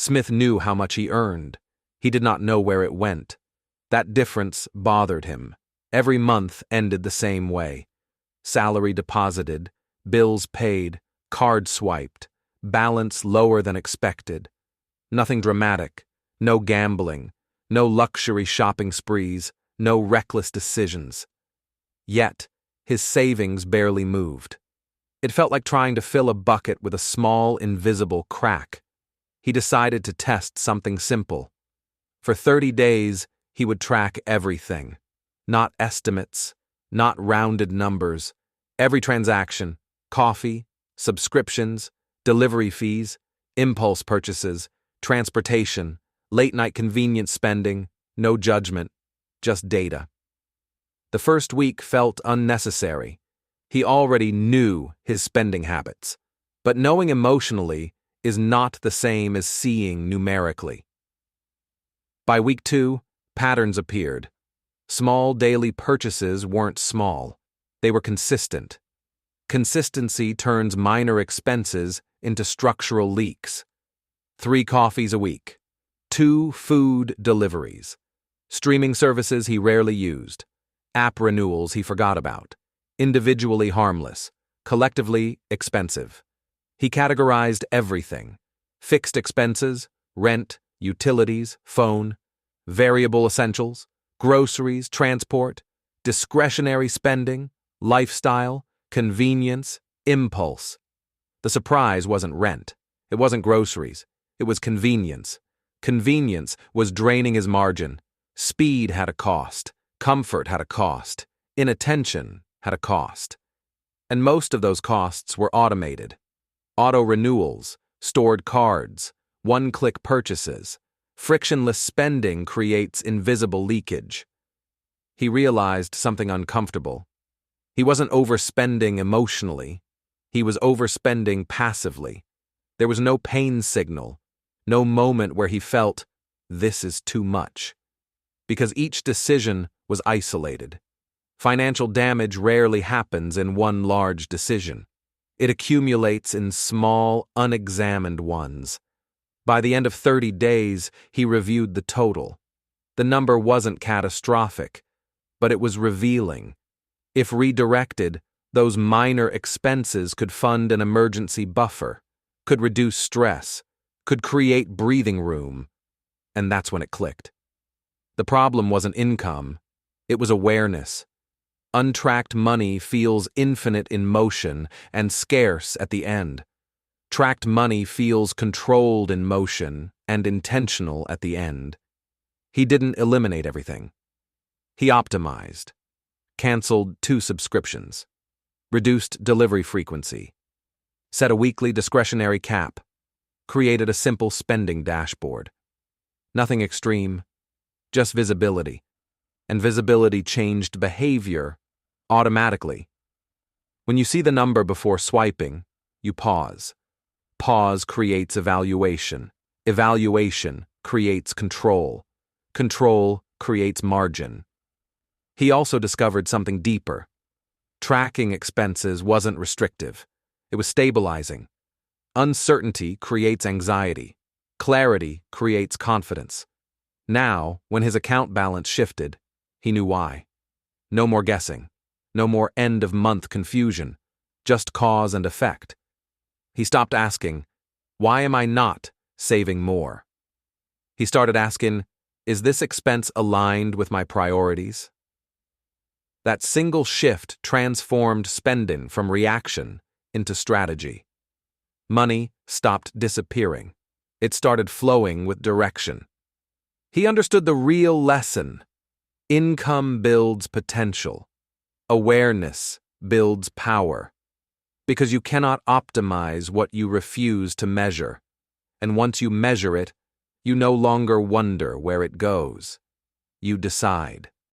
Smith knew how much he earned. He did not know where it went. That difference bothered him. Every month ended the same way. Salary deposited, bills paid, card swiped, balance lower than expected. Nothing dramatic, no gambling, no luxury shopping sprees, no reckless decisions. Yet, his savings barely moved. It felt like trying to fill a bucket with a small, invisible crack. He decided to test something simple. For 30 days, he would track everything. Not estimates, not rounded numbers. Every transaction, coffee, subscriptions, delivery fees, impulse purchases, transportation, late-night convenience spending, no judgment, just data. The first week felt unnecessary. He already knew his spending habits. But knowing emotionally is not the same as seeing numerically. By week 2, patterns appeared. Small daily purchases weren't small. They were consistent. Consistency turns minor expenses into structural leaks. 3 coffees a week. 2 food deliveries. Streaming services he rarely used. App renewals he forgot about. Individually harmless. Collectively expensive. He categorized everything. Fixed expenses, rent, utilities, phone, variable essentials, groceries, transport, discretionary spending, lifestyle, convenience, impulse. The surprise wasn't rent. It wasn't groceries. It was convenience. Convenience was draining his margin. Speed had a cost. Comfort had a cost. Inattention had a cost. And most of those costs were automated. Auto renewals, stored cards, one-click purchases. Frictionless spending creates invisible leakage. He realized something uncomfortable. He wasn't overspending emotionally. He was overspending passively. There was no pain signal, no moment where he felt, this is too much. Because each decision was isolated. Financial damage rarely happens in one large decision. It accumulates in small, unexamined ones. By the end of 30 days, he reviewed the total. The number wasn't catastrophic, but it was revealing. If redirected, those minor expenses could fund an emergency buffer, could reduce stress, could create breathing room. And that's when it clicked. The problem wasn't income, it was awareness. Untracked money feels infinite in motion and scarce at the end. Tracked money feels controlled in motion and intentional at the end. He didn't eliminate everything. He optimized. Canceled 2 subscriptions. Reduced delivery frequency. Set a weekly discretionary cap. Created a simple spending dashboard. Nothing extreme, just visibility. And visibility changed behavior automatically. When you see the number before swiping, you pause. Pause creates evaluation. Evaluation creates control. Control creates margin. He also discovered something deeper. Tracking expenses wasn't restrictive. It was stabilizing. Uncertainty creates anxiety. Clarity creates confidence. Now, when his account balance shifted, he knew why. No more guessing. No more end-of-month confusion. Just cause and effect. He stopped asking, why am I not saving more? He started asking, is this expense aligned with my priorities? That single shift transformed spending from reaction into strategy. Money stopped disappearing. It started flowing with direction. He understood the real lesson. Income builds potential. Awareness builds power. Because you cannot optimize what you refuse to measure. And once you measure it, you no longer wonder where it goes. You decide.